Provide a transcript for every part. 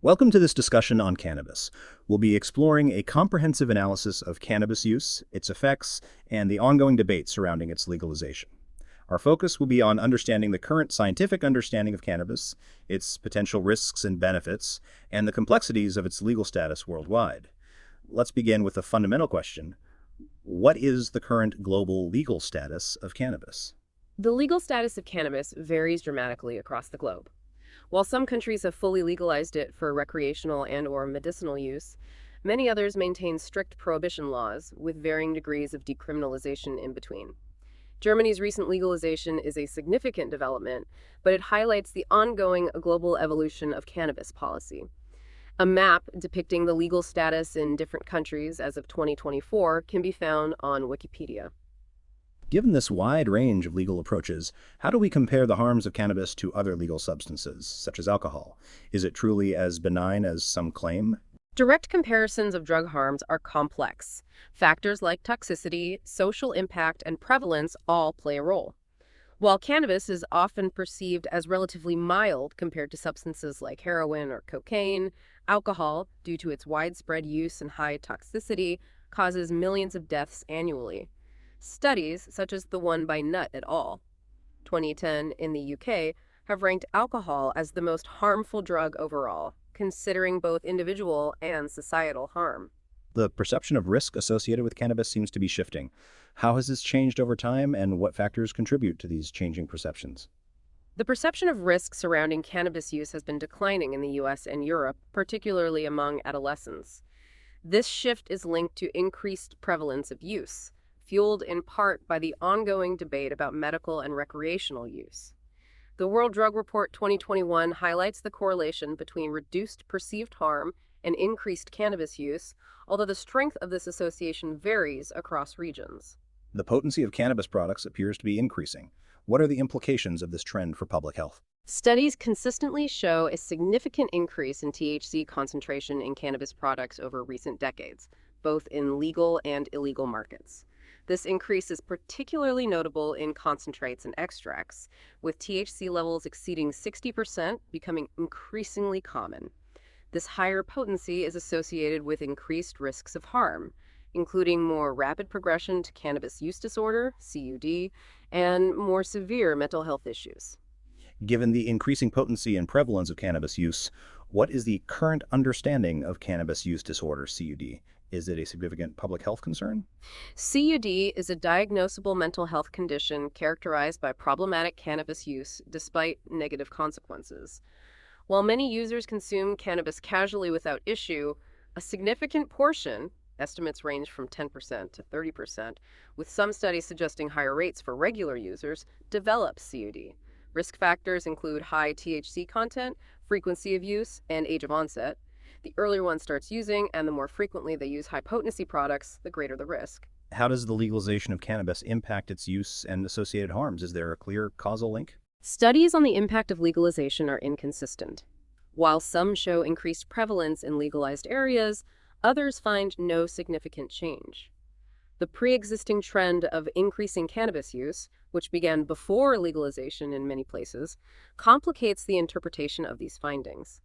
Welcome to this discussion on cannabis. We'll be exploring a comprehensive analysis of cannabis use, its effects, and the ongoing debate surrounding its legalization. Our focus will be on understanding the current scientific understanding of cannabis, its potential risks and benefits, and the complexities of its legal status worldwide. Let's begin with a fundamental question. What is the current global legal status of cannabis? The legal status of cannabis varies dramatically across the globe. While some countries have fully legalized it for recreational and/or medicinal use, many others maintain strict prohibition laws with varying degrees of decriminalization in between. Germany's recent legalization is a significant development, but it highlights the ongoing global evolution of cannabis policy. A map depicting the legal status in different countries as of 2024 can be found on Wikipedia. Given this wide range of legal approaches, how do we compare the harms of cannabis to other legal substances, such as alcohol? Is it truly as benign as some claim? Direct comparisons of drug harms are complex. Factors like toxicity, social impact, and prevalence all play a role. While cannabis is often perceived as relatively mild compared to substances like heroin or cocaine, alcohol, due to its widespread use and high toxicity, causes millions of deaths annually. Studies, such as the one by Nutt et al., 2010 in the UK, have ranked alcohol as the most harmful drug overall, considering both individual and societal harm. The perception of risk associated with cannabis seems to be shifting. How has this changed over time, and what factors contribute to these changing perceptions? The perception of risk surrounding cannabis use has been declining in the US and Europe, particularly among adolescents. This shift is linked to increased prevalence of use, fueled in part by the ongoing debate about medical and recreational use. The World Drug Report 2021 highlights the correlation between reduced perceived harm and increased cannabis use, although the strength of this association varies across regions. The potency of cannabis products appears to be increasing. What are the implications of this trend for public health? Studies consistently show a significant increase in THC concentration in cannabis products over recent decades, both in legal and illegal markets. This increase is particularly notable in concentrates and extracts, with THC levels exceeding 60% becoming increasingly common. This higher potency is associated with increased risks of harm, including more rapid progression to cannabis use disorder, CUD, and more severe mental health issues. Given the increasing potency and prevalence of cannabis use, what is the current understanding of cannabis use disorder, CUD? Is it a significant public health concern? CUD is a diagnosable mental health condition characterized by problematic cannabis use despite negative consequences. While many users consume cannabis casually without issue, a significant portion, estimates range from 10% to 30%, with some studies suggesting higher rates for regular users, develop CUD. Risk factors include high THC content, frequency of use, and age of onset. The earlier one starts using, and the more frequently they use high-potency products, the greater the risk. How does the legalization of cannabis impact its use and associated harms? Is there a clear causal link? Studies on the impact of legalization are inconsistent. While some show increased prevalence in legalized areas, others find no significant change. The pre-existing trend of increasing cannabis use, which began before legalization in many places, complicates the interpretation of these findings.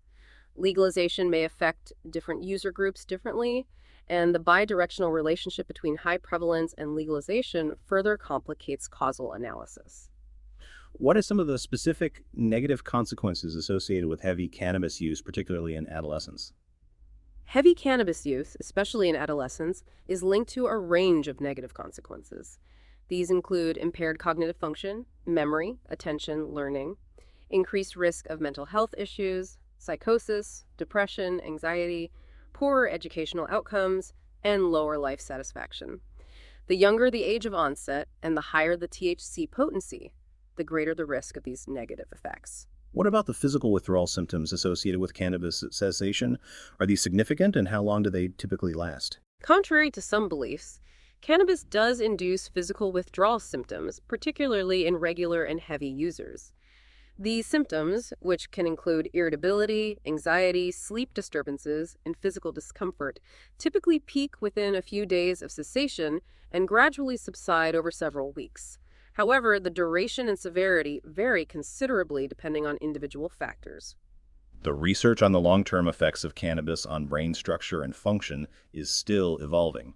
Legalization may affect different user groups differently, and the bidirectional relationship between high prevalence and legalization further complicates causal analysis. What are some of the specific negative consequences associated with heavy cannabis use, particularly in adolescents? Heavy cannabis use, especially in adolescents, is linked to a range of negative consequences. These include impaired cognitive function, memory, attention, learning, increased risk of mental health issues, psychosis, depression, anxiety, poorer educational outcomes, and lower life satisfaction. The younger the age of onset and the higher the THC potency, the greater the risk of these negative effects. What about the physical withdrawal symptoms associated with cannabis cessation? Are these significant, and how long do they typically last? Contrary to some beliefs, cannabis does induce physical withdrawal symptoms, particularly in regular and heavy users. These symptoms, which can include irritability, anxiety, sleep disturbances, and physical discomfort, typically peak within a few days of cessation and gradually subside over several weeks. However, the duration and severity vary considerably depending on individual factors. The research on the long-term effects of cannabis on brain structure and function is still evolving.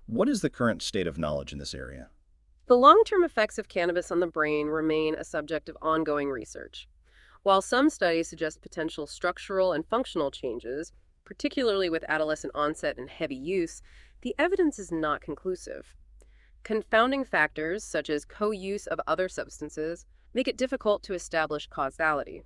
What is the current state of knowledge in this area? The long-term effects of cannabis on the brain remain a subject of ongoing research. While some studies suggest potential structural and functional changes, particularly with adolescent onset and heavy use, the evidence is not conclusive. Confounding factors, such as co-use of other substances, make it difficult to establish causality.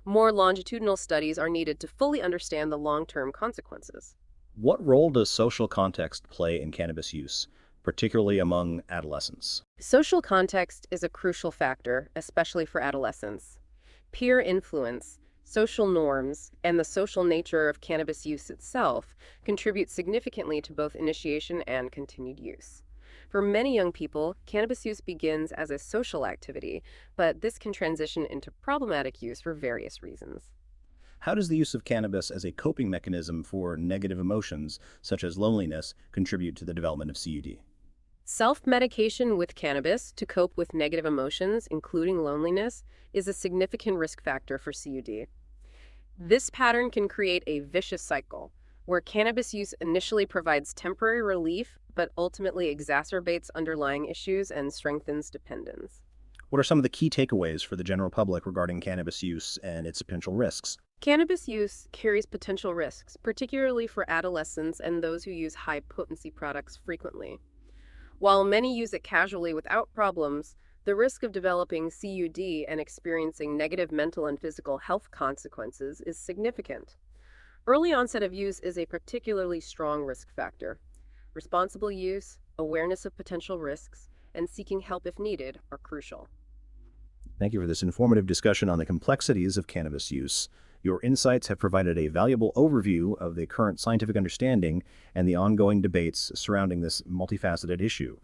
More longitudinal studies are needed to fully understand the long-term consequences. What role does social context play in cannabis use, particularly among adolescents? Social context is a crucial factor, especially for adolescents. Peer influence, social norms, and the social nature of cannabis use itself contribute significantly to both initiation and continued use. For many young people, cannabis use begins as a social activity, but this can transition into problematic use for various reasons. How does the use of cannabis as a coping mechanism for negative emotions, such as loneliness, contribute to the development of CUD? Self-medication with cannabis to cope with negative emotions, including loneliness, is a significant risk factor for CUD. This pattern can create a vicious cycle, where cannabis use initially provides temporary relief, but ultimately exacerbates underlying issues and strengthens dependence. What are some of the key takeaways for the general public regarding cannabis use and its potential risks? Cannabis use carries potential risks, particularly for adolescents and those who use high-potency products frequently. While many use it casually without problems, the risk of developing CUD and experiencing negative mental and physical health consequences is significant. Early onset of use is a particularly strong risk factor. Responsible use, awareness of potential risks, and seeking help if needed are crucial. Thank you for this informative discussion on the complexities of cannabis use. Your insights have provided a valuable overview of the current scientific understanding and the ongoing debates surrounding this multifaceted issue.